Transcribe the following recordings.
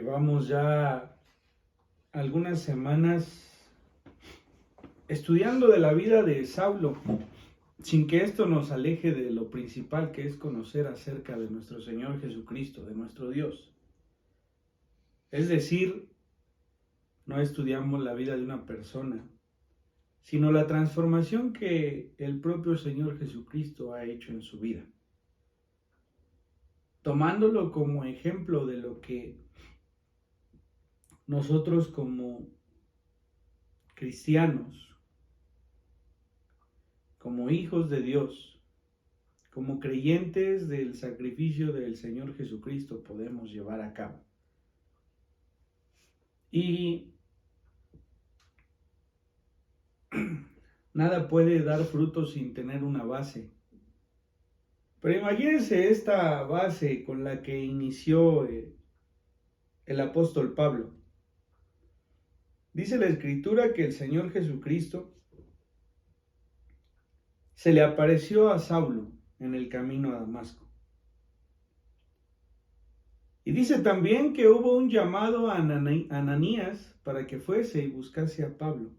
Llevamos ya algunas semanas estudiando de la vida de Saulo, sin que esto nos aleje de lo principal, que es conocer acerca de nuestro Señor Jesucristo, de nuestro Dios. Es decir, no estudiamos la vida de una persona, sino la transformación que el propio Señor Jesucristo ha hecho en su vida, tomándolo como ejemplo de lo que nosotros como cristianos, como hijos de Dios, como creyentes del sacrificio del Señor Jesucristo podemos llevar a cabo. Y nada puede dar fruto sin tener una base. Pero imagínense esta base con la que inició el apóstol Pablo. Dice la Escritura que el Señor Jesucristo se le apareció a Saulo en el camino a Damasco. Y dice también que hubo un llamado a Ananías para que fuese y buscase a Pablo.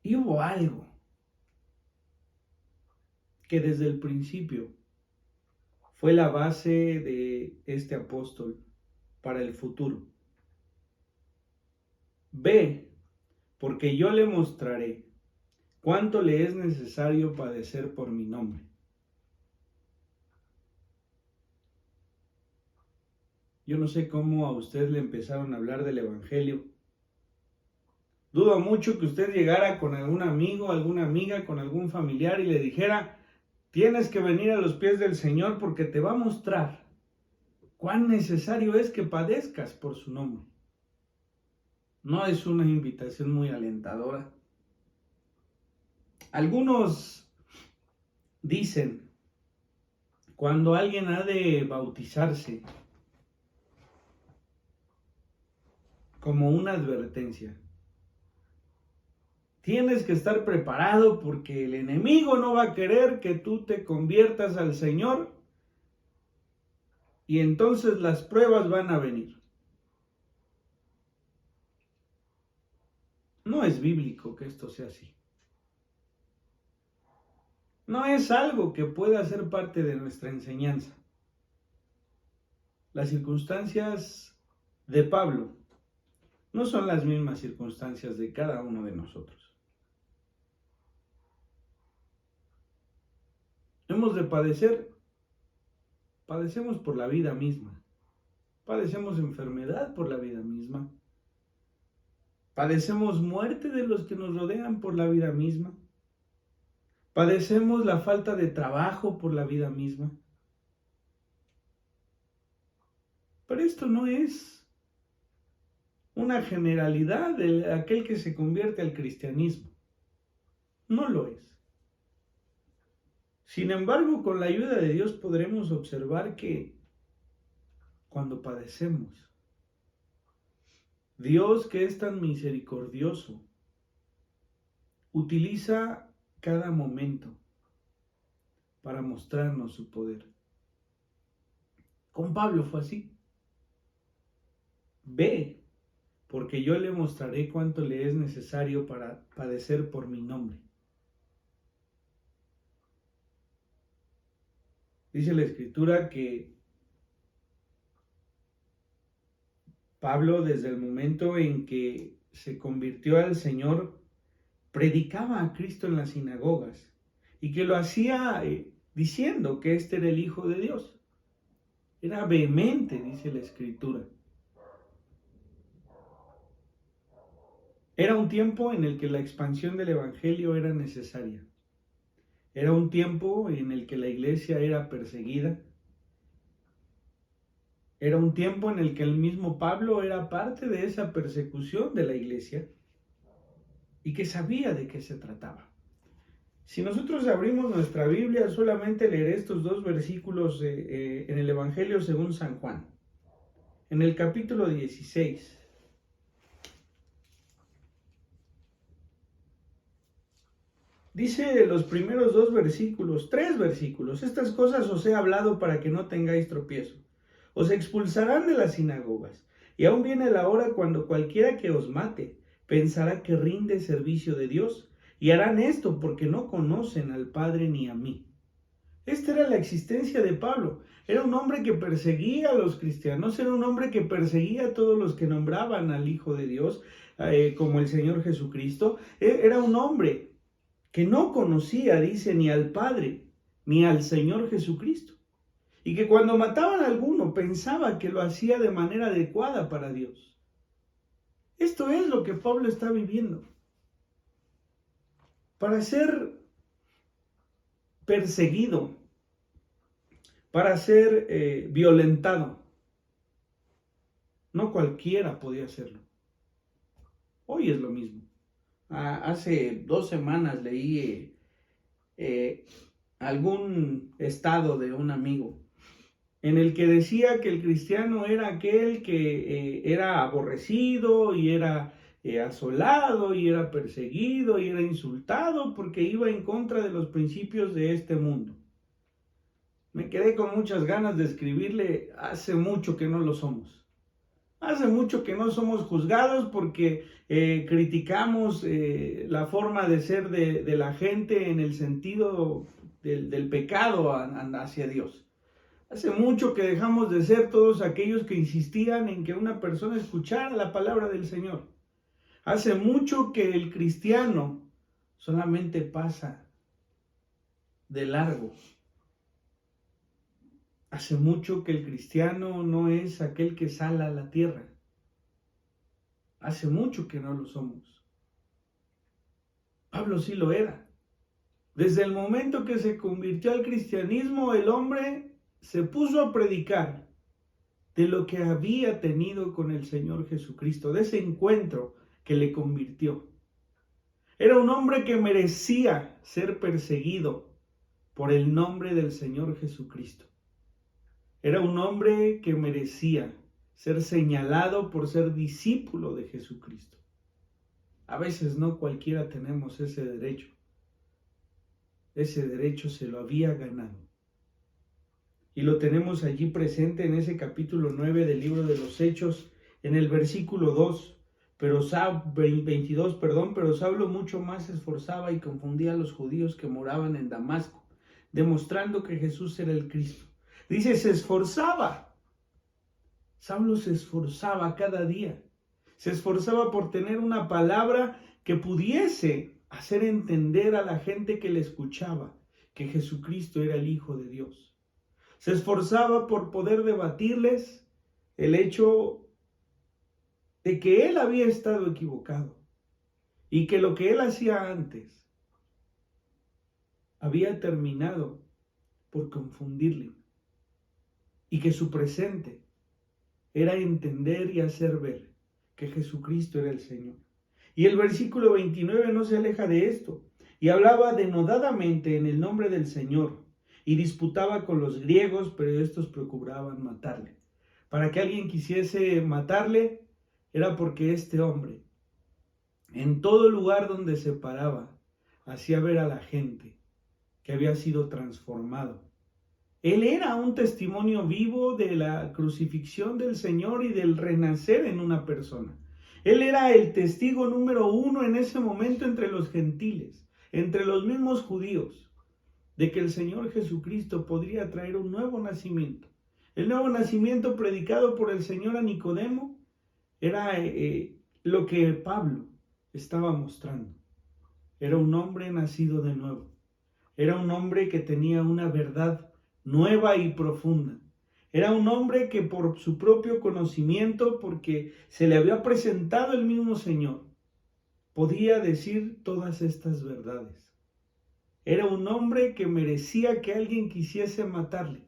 Y hubo algo que desde el principio fue la base de este apóstol para el futuro. Ve, porque yo le mostraré cuánto le es necesario padecer por mi nombre. Yo no sé cómo a usted le empezaron a hablar del Evangelio. Dudo mucho que usted llegara con algún amigo, alguna amiga, con algún familiar y le dijera: tienes que venir a los pies del Señor porque te va a mostrar cuán necesario es que padezcas por su nombre. No es una invitación muy alentadora. Algunos dicen, cuando alguien ha de bautizarse, como una advertencia: tienes que estar preparado porque el enemigo no va a querer que tú te conviertas al Señor y entonces las pruebas van a venir. No es bíblico que esto sea así. No es algo que pueda ser parte de nuestra enseñanza. Las circunstancias de Pablo no son las mismas circunstancias de cada uno de nosotros. Hemos de padecemos por la vida misma, padecemos enfermedad por la vida misma, padecemos muerte de los que nos rodean por la vida misma, padecemos la falta de trabajo por la vida misma. Pero esto no es una generalidad de aquel que se convierte al cristianismo. No lo es. Sin embargo, con la ayuda de Dios podremos observar que cuando padecemos, Dios, que es tan misericordioso, utiliza cada momento para mostrarnos su poder. Con Pablo fue así. Ve, porque yo le mostraré cuánto le es necesario para padecer por mi nombre. Dice la Escritura que Pablo, desde el momento en que se convirtió al Señor, predicaba a Cristo en las sinagogas y que lo hacía diciendo que este era el Hijo de Dios. Era vehemente, dice la Escritura. Era un tiempo en el que la expansión del Evangelio era necesaria. Era un tiempo en el que la iglesia era perseguida. Era un tiempo en el que el mismo Pablo era parte de esa persecución de la iglesia y que sabía de qué se trataba. Si nosotros abrimos nuestra Biblia, solamente leeré estos dos versículos en el Evangelio según San Juan, en el capítulo 16. Dice los primeros 3 versículos, estas cosas os he hablado para que no tengáis tropiezo. Os expulsarán de las sinagogas, y aún viene la hora cuando cualquiera que os mate pensará que rinde servicio de Dios, y harán esto porque no conocen al Padre ni a mí. Esta era la existencia de Pablo. Era un hombre que perseguía a los cristianos, era un hombre que perseguía a todos los que nombraban al Hijo de Dios, como el Señor Jesucristo. Era un hombre que no conocía, dice, ni al Padre, ni al Señor Jesucristo. Y que cuando mataban a alguno pensaba que lo hacía de manera adecuada para Dios. Esto es lo que Pablo está viviendo. Para ser perseguido, para ser violentado, no cualquiera podía hacerlo. Hoy es lo mismo. Hace 2 semanas leí algún estado de un amigo en el que decía que el cristiano era aquel que era aborrecido y era asolado y era perseguido y era insultado porque iba en contra de los principios de este mundo. Me quedé con muchas ganas de escribirle: hace mucho que no lo somos. Hace mucho que no somos juzgados porque criticamos la forma de ser de la gente en el sentido del pecado hacia Dios. Hace mucho que dejamos de ser todos aquellos que insistían en que una persona escuchara la palabra del Señor. Hace mucho que el cristiano solamente pasa de largo. Hace mucho que el cristiano no es aquel que sale a la tierra. Hace mucho que no lo somos. Pablo sí lo era. Desde el momento que se convirtió al cristianismo, el hombre se puso a predicar de lo que había tenido con el Señor Jesucristo, de ese encuentro que le convirtió. Era un hombre que merecía ser perseguido por el nombre del Señor Jesucristo. Era un hombre que merecía ser señalado por ser discípulo de Jesucristo. A veces no cualquiera tenemos ese derecho. Ese derecho se lo había ganado. Y lo tenemos allí presente en ese capítulo 9 del libro de los Hechos, en el versículo 2. Pero Saulo mucho más se esforzaba y confundía a los judíos que moraban en Damasco, demostrando que Jesús era el Cristo. Dice, se esforzaba. Saulo se esforzaba cada día. Se esforzaba por tener una palabra que pudiese hacer entender a la gente que le escuchaba que Jesucristo era el Hijo de Dios. Se esforzaba por poder debatirles el hecho de que él había estado equivocado y que lo que él hacía antes había terminado por confundirle y que su presente era entender y hacer ver que Jesucristo era el Señor. Y el versículo 29 no se aleja de esto, y hablaba denodadamente en el nombre del Señor, y disputaba con los griegos, pero estos procuraban matarle. Para que alguien quisiese matarle, era porque este hombre, en todo lugar donde se paraba, hacía ver a la gente que había sido transformado. Él era un testimonio vivo de la crucifixión del Señor y del renacer en una persona. Él era el testigo número 1 en ese momento entre los gentiles, entre los mismos judíos, de que el Señor Jesucristo podría traer un nuevo nacimiento. El nuevo nacimiento predicado por el Señor a Nicodemo era lo que Pablo estaba mostrando. Era un hombre nacido de nuevo. Era un hombre que tenía una verdad nueva y profunda. Era un hombre que por su propio conocimiento, porque se le había presentado el mismo Señor, podía decir todas estas verdades. Era un hombre que merecía que alguien quisiese matarle,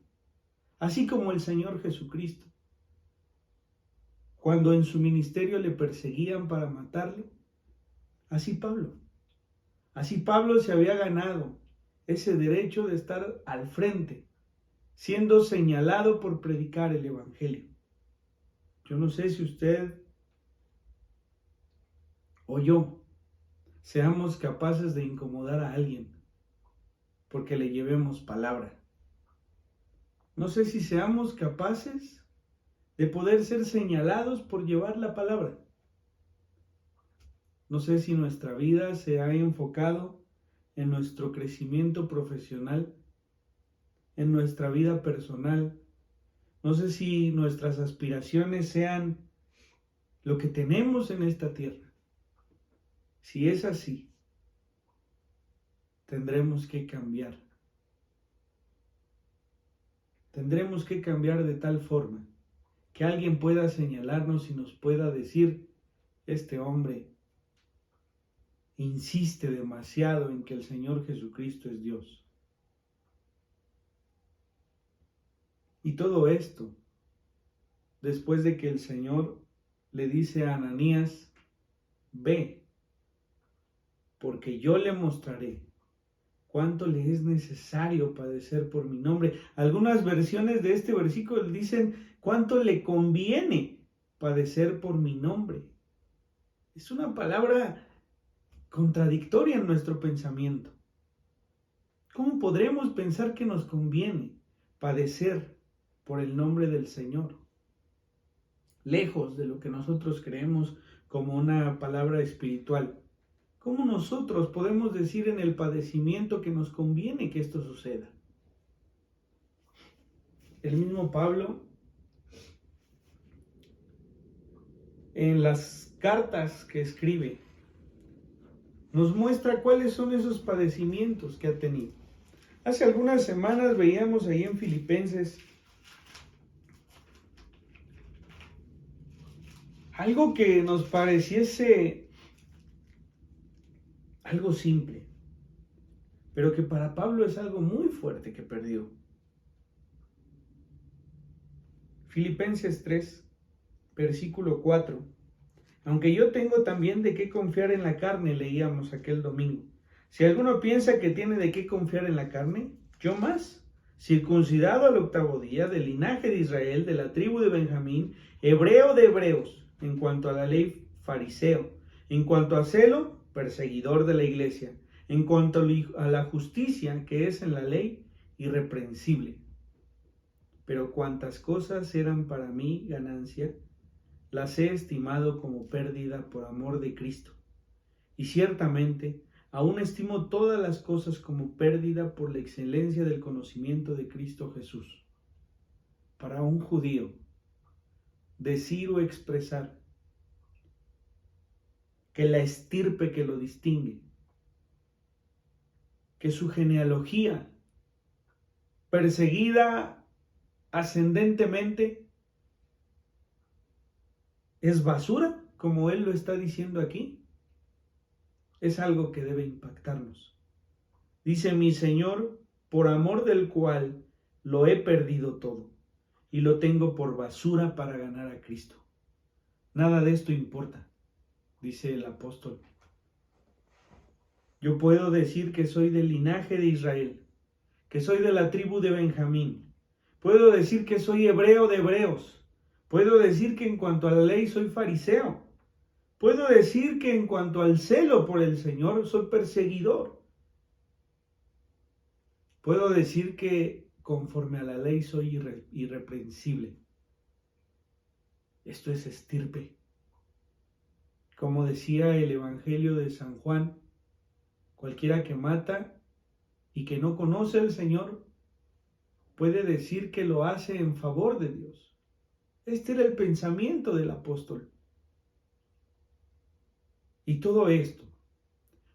así como el Señor Jesucristo. Cuando en su ministerio le perseguían para matarle, así Pablo se había ganado ese derecho de estar al frente, siendo señalado por predicar el Evangelio. Yo no sé si usted o yo seamos capaces de incomodar a alguien porque le llevemos palabra. No sé si seamos capaces de poder ser señalados por llevar la palabra. No sé si nuestra vida se ha enfocado en nuestro crecimiento profesional, en nuestra vida personal. No sé si nuestras aspiraciones sean lo que tenemos en esta tierra. Si es así, tendremos que cambiar. Tendremos que cambiar de tal forma que alguien pueda señalarnos y nos pueda decir: este hombre insiste demasiado en que el Señor Jesucristo es Dios. Y todo esto, después de que el Señor le dice a Ananías: ve, porque yo le mostraré cuánto le es necesario padecer por mi nombre. Algunas versiones de este versículo dicen cuánto le conviene padecer por mi nombre. Es una palabra contradictoria en nuestro pensamiento. ¿Cómo podremos pensar que nos conviene padecer por el nombre del Señor? Lejos de lo que nosotros creemos como una palabra espiritual. ¿Cómo nosotros podemos decir en el padecimiento que nos conviene que esto suceda? El mismo Pablo, en las cartas que escribe, nos muestra cuáles son esos padecimientos que ha tenido. Hace algunas semanas veíamos ahí en Filipenses algo que nos pareciese algo simple, pero que para Pablo es algo muy fuerte que perdió. Filipenses 3, versículo 4. Aunque yo tengo también de qué confiar en la carne, leíamos aquel domingo. Si alguno piensa que tiene de qué confiar en la carne, yo más, circuncidado al 8º día, del linaje de Israel, de la tribu de Benjamín, hebreo de hebreos, en cuanto a la ley, fariseo, en cuanto a celo, perseguidor de la iglesia, en cuanto a la justicia que es en la ley, irreprensible. Pero cuantas cosas eran para mí ganancia, las he estimado como pérdida por amor de Cristo. Y ciertamente, aún estimo todas las cosas como pérdida por la excelencia del conocimiento de Cristo Jesús. Para un judío, decir o expresar que la estirpe que lo distingue, que su genealogía, perseguida ascendentemente, es basura, como él lo está diciendo aquí, es algo que debe impactarnos. Dice: mi Señor, por amor del cual lo he perdido todo y lo tengo por basura para ganar a Cristo. Nada de esto importa, dice el apóstol. Yo puedo decir que soy del linaje de Israel, que soy de la tribu de Benjamín. Puedo decir que soy hebreo de hebreos. Puedo decir que en cuanto a la ley soy fariseo. Puedo decir que en cuanto al celo por el Señor soy perseguidor. Puedo decir que conforme a la ley soy irreprensible. Esto es estirpe. Como decía el Evangelio de San Juan, cualquiera que mata y que no conoce al Señor puede decir que lo hace en favor de Dios. Este era el pensamiento del apóstol. Y todo esto,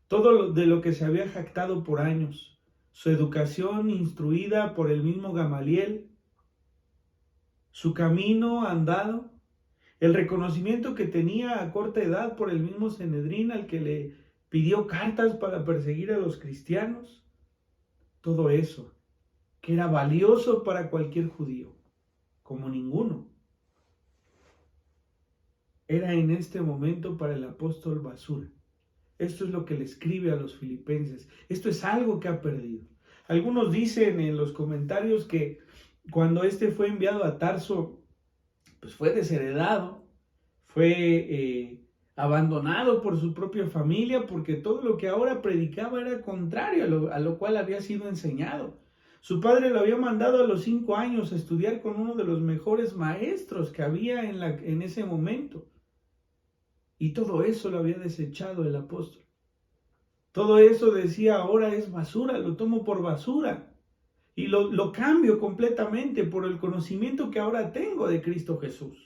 todo de lo que se había jactado por años, su educación instruida por el mismo Gamaliel, su camino andado, el reconocimiento que tenía a corta edad por el mismo Sanedrín al que le pidió cartas para perseguir a los cristianos, todo eso que era valioso para cualquier judío, como ninguno, era en este momento para el apóstol basura. Esto es lo que le escribe a los filipenses. Esto es algo que ha perdido. Algunos dicen en los comentarios que cuando este fue enviado a Tarso, pues fue desheredado, fue abandonado por su propia familia, porque todo lo que ahora predicaba era contrario a lo cual había sido enseñado. Su padre lo había mandado a los 5 años a estudiar con uno de los mejores maestros que había en ese momento. Y todo eso lo había desechado el apóstol. Todo eso decía, ahora es basura, lo tomo por basura. Y lo cambio completamente por el conocimiento que ahora tengo de Cristo Jesús.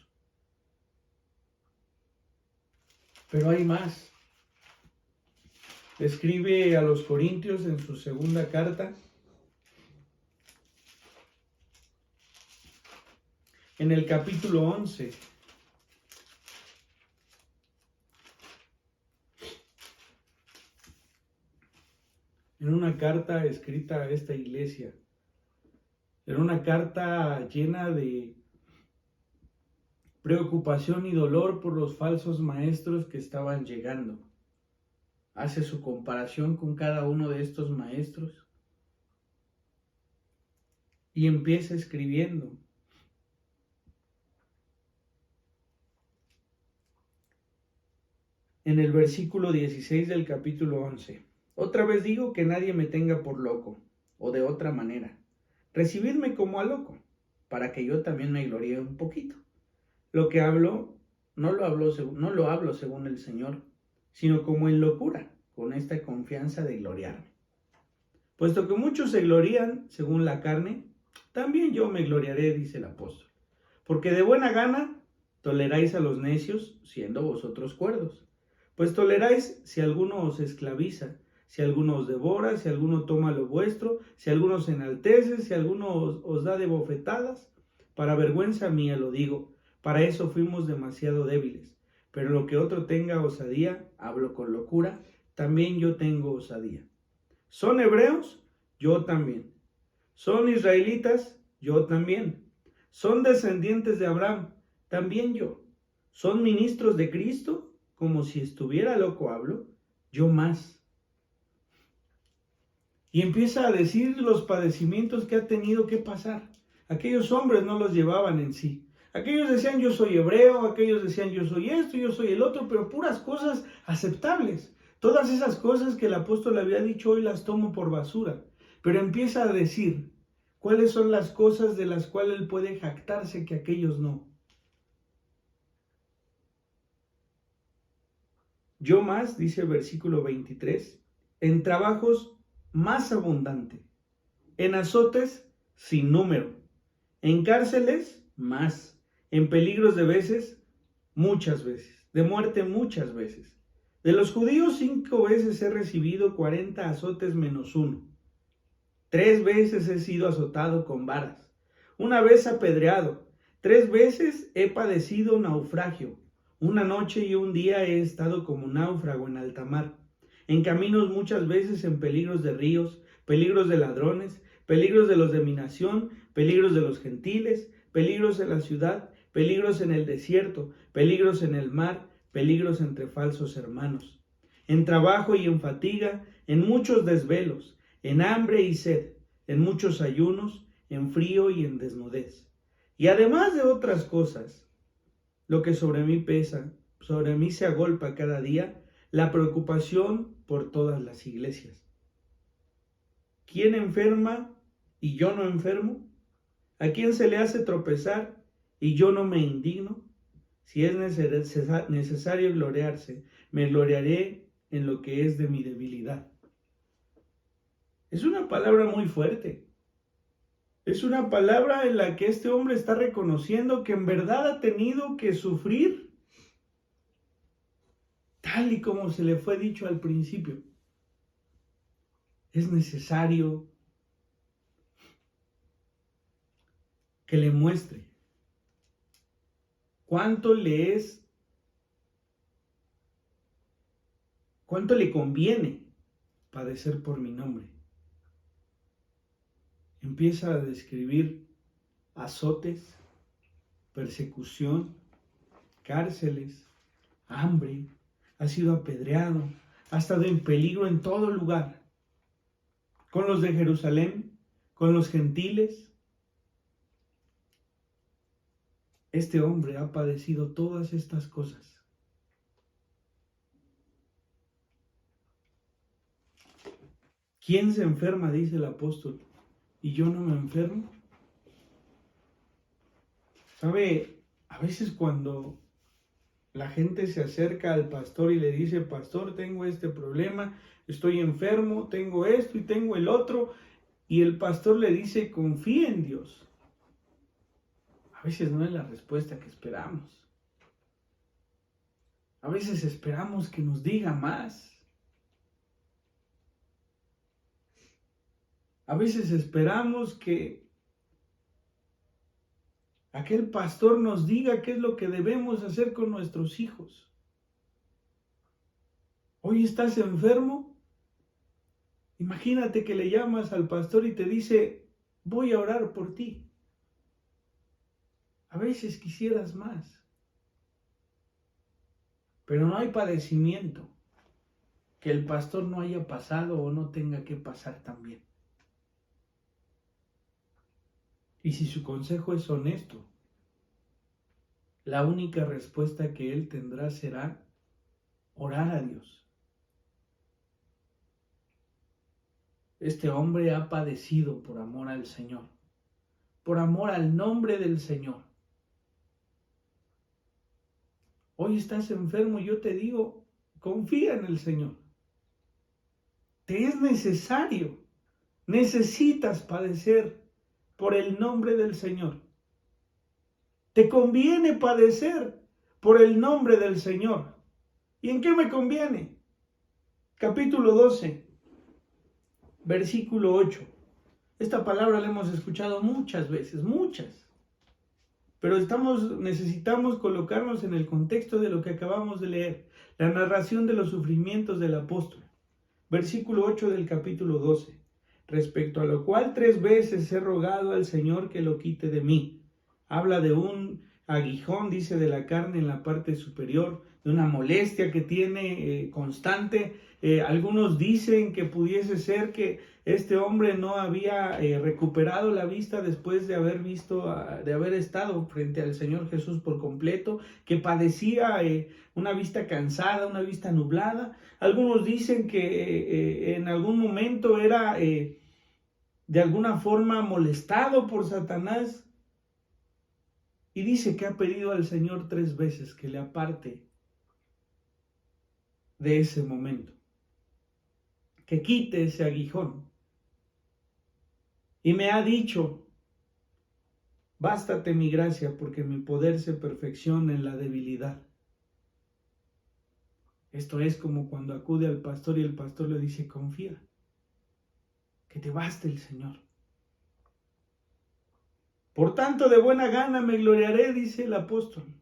Pero hay más. Escribe a los Corintios en su segunda carta, en el capítulo 11. En una carta escrita a esta iglesia. Era una carta llena de preocupación y dolor por los falsos maestros que estaban llegando. Hace su comparación con cada uno de estos maestros y empieza escribiendo. En el versículo 16 del capítulo 11. Otra vez digo que nadie me tenga por loco, o de otra manera. Recibidme como a loco, para que yo también me gloríe un poquito. Lo que hablo, no lo hablo según el Señor, sino como en locura, con esta confianza de gloriarme. Puesto que muchos se glorían según la carne, también yo me gloriaré, dice el apóstol. Porque de buena gana toleráis a los necios, siendo vosotros cuerdos. Pues toleráis si alguno os esclaviza, si alguno os devora, si alguno toma lo vuestro, si alguno os enaltece, si alguno os da de bofetadas. Para vergüenza mía lo digo, para eso fuimos demasiado débiles. Pero lo que otro tenga osadía, hablo con locura, también yo tengo osadía. ¿Son hebreos? Yo también. ¿Son israelitas? Yo también. ¿Son descendientes de Abraham? También yo. ¿Son ministros de Cristo? Como si estuviera loco hablo, yo más. Y empieza a decir los padecimientos que ha tenido que pasar. Aquellos hombres no los llevaban en sí. Aquellos decían yo soy hebreo, aquellos decían yo soy esto, yo soy el otro, pero puras cosas aceptables. Todas esas cosas que el apóstol había dicho hoy las tomo por basura. Pero empieza a decir cuáles son las cosas de las cuales él puede jactarse que aquellos no. Yo más, dice el versículo 23, en trabajos más abundante, en azotes sin número, en cárceles más, en peligros de veces, muchas veces, de muerte muchas veces. De los judíos 5 veces he recibido 40 azotes menos 1. 3 veces he sido azotado con varas, 1 vez apedreado, 3 veces he padecido naufragio. 1 noche y 1 día he estado como náufrago en alta mar, en caminos muchas veces, en peligros de ríos, peligros de ladrones, peligros de los de mi nación, peligros de los gentiles, peligros en la ciudad, peligros en el desierto, peligros en el mar, peligros entre falsos hermanos, en trabajo y en fatiga, en muchos desvelos, en hambre y sed, en muchos ayunos, en frío y en desnudez. Y además de otras cosas, lo que sobre mí pesa, sobre mí se agolpa cada día, la preocupación por todas las iglesias. ¿Quién enferma y yo no enfermo? ¿A quién se le hace tropezar y yo no me indigno? Si es necesario gloriarse, me gloriaré en lo que es de mi debilidad. Es una palabra muy fuerte. Es una palabra en la que este hombre está reconociendo que en verdad ha tenido que sufrir tal y como se le fue dicho al principio. Es necesario que le muestre cuánto le conviene padecer por mi nombre. Empieza a describir azotes, persecución, cárceles, hambre, ha sido apedreado, ha estado en peligro en todo lugar, con los de Jerusalén, con los gentiles. Este hombre ha padecido todas estas cosas. ¿Quién se enferma?, dice el apóstol, y yo no me enfermo. ¿Sabe? A veces cuando la gente se acerca al pastor y le dice: pastor, tengo este problema, estoy enfermo, tengo esto y tengo el otro, y el pastor le dice: confía en Dios. A veces no es la respuesta que esperamos. A veces esperamos que nos diga más. A veces esperamos que aquel pastor nos diga qué es lo que debemos hacer con nuestros hijos. Hoy estás enfermo. Imagínate que le llamas al pastor y te dice: voy a orar por ti. A veces quisieras más. Pero no hay padecimiento que el pastor no haya pasado o no tenga que pasar también. Y si su consejo es honesto, la única respuesta que él tendrá será orar a Dios. Este hombre ha padecido por amor al Señor, por amor al nombre del Señor. Hoy estás enfermo, yo te digo, confía en el Señor. Te es necesario, necesitas padecer por el nombre del Señor. Te conviene padecer por el nombre del Señor. ¿Y en qué me conviene? Capítulo 12, versículo 8. Esta palabra la hemos escuchado muchas veces, muchas. Pero necesitamos colocarnos en el contexto de lo que acabamos de leer. La narración de los sufrimientos del apóstol. Versículo 8 del capítulo 12. Respecto a lo cual 3 veces he rogado al Señor que lo quite de mí. Habla de un aguijón, dice, de la carne en la parte superior, de una molestia que tiene constante. Algunos dicen que pudiese ser que este hombre no había recuperado la vista después de haber estado frente al Señor Jesús por completo, que padecía una vista cansada, una vista nublada. Algunos dicen que en algún momento era de alguna forma molestado por Satanás. Y dice que ha pedido al Señor 3 veces que le aparte de ese momento, que quite ese aguijón. Y me ha dicho: bástate mi gracia, porque mi poder se perfecciona en la debilidad. Esto es como cuando acude al pastor y el pastor le dice: confía, que te baste el Señor. Por tanto, de buena gana me gloriaré, dice el apóstol,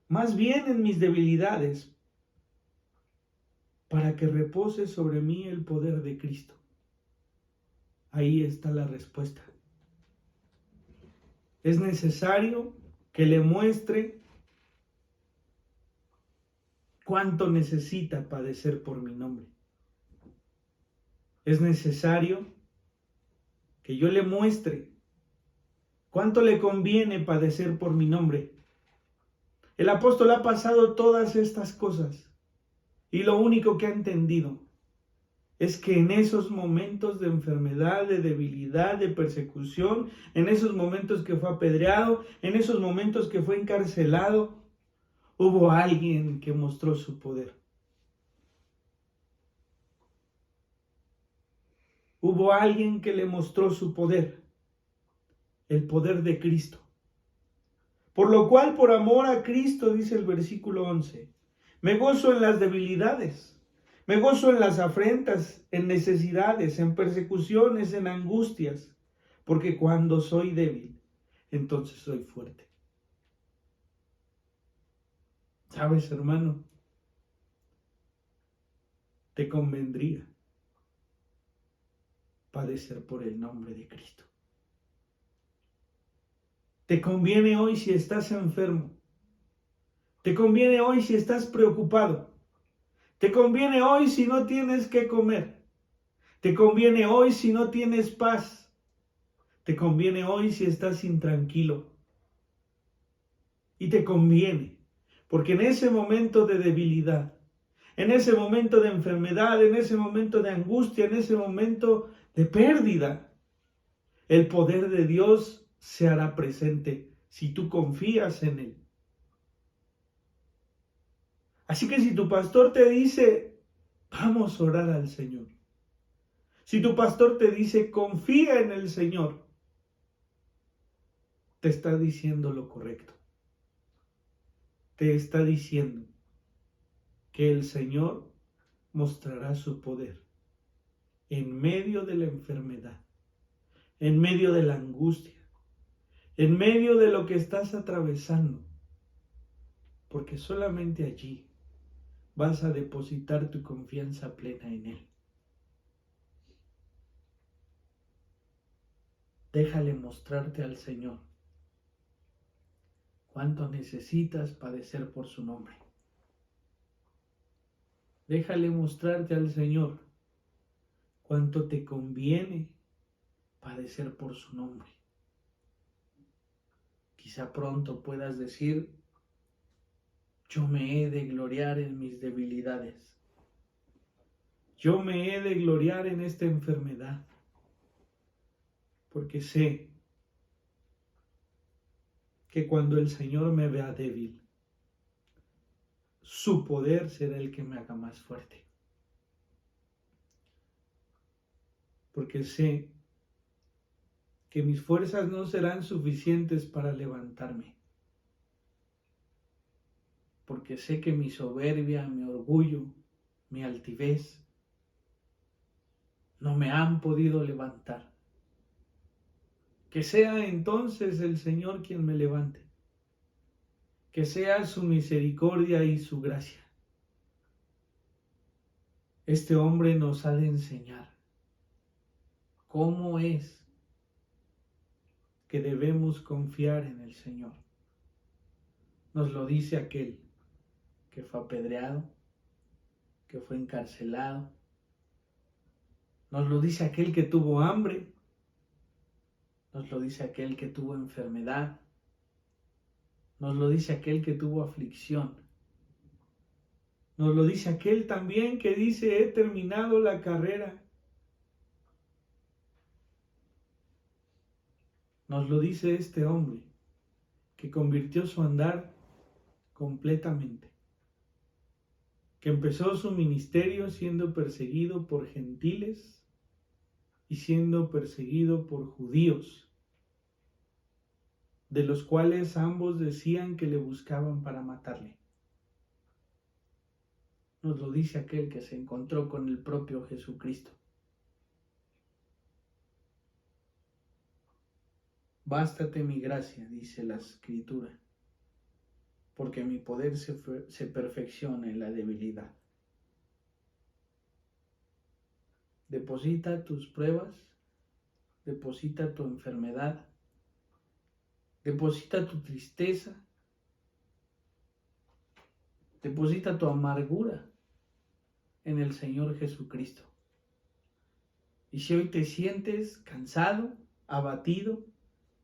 más bien en mis debilidades, para que repose sobre mí el poder de Cristo. Ahí está la respuesta. Es necesario que le muestre cuánto necesita padecer por mi nombre. Es necesario que yo le muestre cuánto le conviene padecer por mi nombre. El apóstol ha pasado todas estas cosas y lo único que ha entendido es que en esos momentos de enfermedad, de debilidad, de persecución, en esos momentos que fue apedreado, en esos momentos que fue encarcelado, hubo alguien que mostró su poder. Hubo alguien que le mostró su poder, el poder de Cristo. Por lo cual, por amor a Cristo, dice el versículo 11, me gozo en las debilidades, me gozo en las afrentas, en necesidades, en persecuciones, en angustias, porque cuando soy débil, entonces soy fuerte. ¿Sabes, hermano? Te convendría padecer por el nombre de Cristo. Te conviene hoy si estás enfermo. Te conviene hoy si estás preocupado. Te conviene hoy si no tienes qué comer. Te conviene hoy si no tienes paz. Te conviene hoy si estás intranquilo. Y te conviene, porque en ese momento de debilidad, En ese momento de enfermedad, en ese momento de angustia, en ese momento de pérdida, el poder de Dios se hará presente si tú confías en Él. Así que si tu pastor te dice, vamos a orar al Señor. Si tu pastor te dice, confía en el Señor, te está diciendo lo correcto. Te está diciendo que el Señor mostrará su poder en medio de la enfermedad, en medio de la angustia, en medio de lo que estás atravesando, porque solamente allí vas a depositar tu confianza plena en Él. Déjale mostrarte al Señor cuánto necesitas padecer por su nombre. Déjale mostrarte al Señor cuánto te conviene padecer por su nombre. Quizá pronto puedas decir, yo me he de gloriar en mis debilidades. Yo me he de gloriar en esta enfermedad, porque sé que cuando el Señor me vea débil, su poder será el que me haga más fuerte. Porque sé que mis fuerzas no serán suficientes para levantarme. Porque sé que mi soberbia, mi orgullo, mi altivez no me han podido levantar. Que sea entonces el Señor quien me levante. Que sea su misericordia y su gracia. Este hombre nos ha de enseñar cómo es que debemos confiar en el Señor. Nos lo dice aquel que fue apedreado, que fue encarcelado. Nos lo dice aquel que tuvo hambre. Nos lo dice aquel que tuvo enfermedad. Nos lo dice aquel que tuvo aflicción. Nos lo dice aquel también que dice, he terminado la carrera. Nos lo dice este hombre que convirtió su andar completamente, que empezó su ministerio siendo perseguido por gentiles y siendo perseguido por judíos, de los cuales ambos decían que le buscaban para matarle. Nos lo dice aquel que se encontró con el propio Jesucristo. Bástate mi gracia, dice la Escritura, porque mi poder se perfecciona en la debilidad. Deposita tus pruebas, deposita tu enfermedad, deposita tu tristeza, deposita tu amargura en el Señor Jesucristo. Y si hoy te sientes cansado, abatido,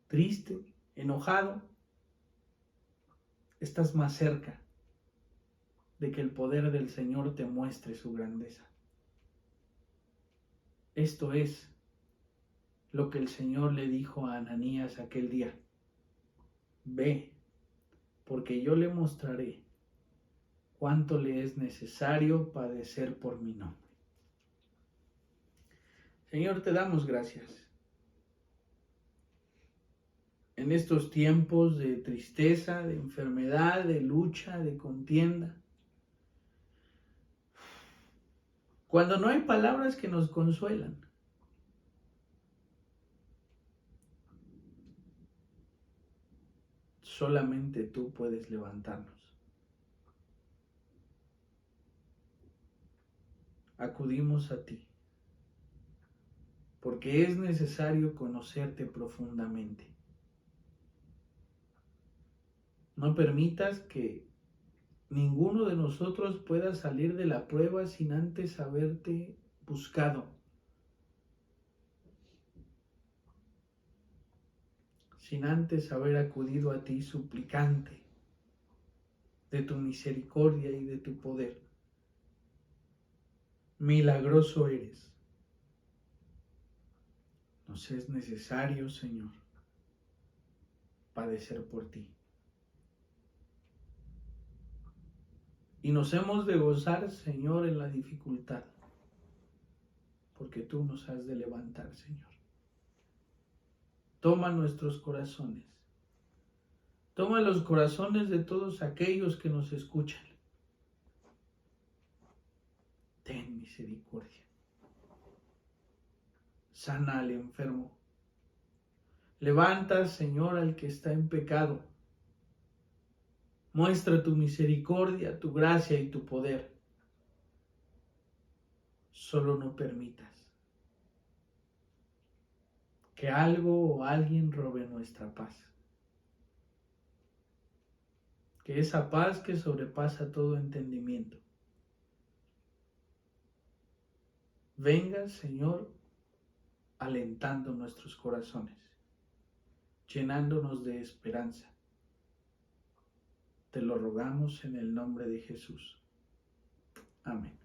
triste, enojado, estás más cerca de que el poder del Señor te muestre su grandeza. Esto es lo que el Señor le dijo a Ananías aquel día. Ve, porque yo le mostraré cuánto le es necesario padecer por mi nombre. Señor, te damos gracias. En estos tiempos de tristeza, de enfermedad, de lucha, de contienda, cuando no hay palabras que nos consuelan, solamente tú puedes levantarnos. Acudimos a ti, porque es necesario conocerte profundamente. No permitas que ninguno de nosotros pueda salir de la prueba sin antes haberte buscado, sin antes haber acudido a ti suplicante de tu misericordia y de tu poder. Milagroso eres. Nos es necesario, Señor, padecer por ti. Y nos hemos de gozar, Señor, en la dificultad, porque tú nos has de levantar, Señor. Toma nuestros corazones. Toma los corazones de todos aquellos que nos escuchan. Ten misericordia. Sana al enfermo. Levanta, Señor, al que está en pecado. Muestra tu misericordia, tu gracia y tu poder. Solo no permitas que algo o alguien robe nuestra paz. Que esa paz que sobrepasa todo entendimiento venga, Señor, alentando nuestros corazones, llenándonos de esperanza. Te lo rogamos en el nombre de Jesús. Amén.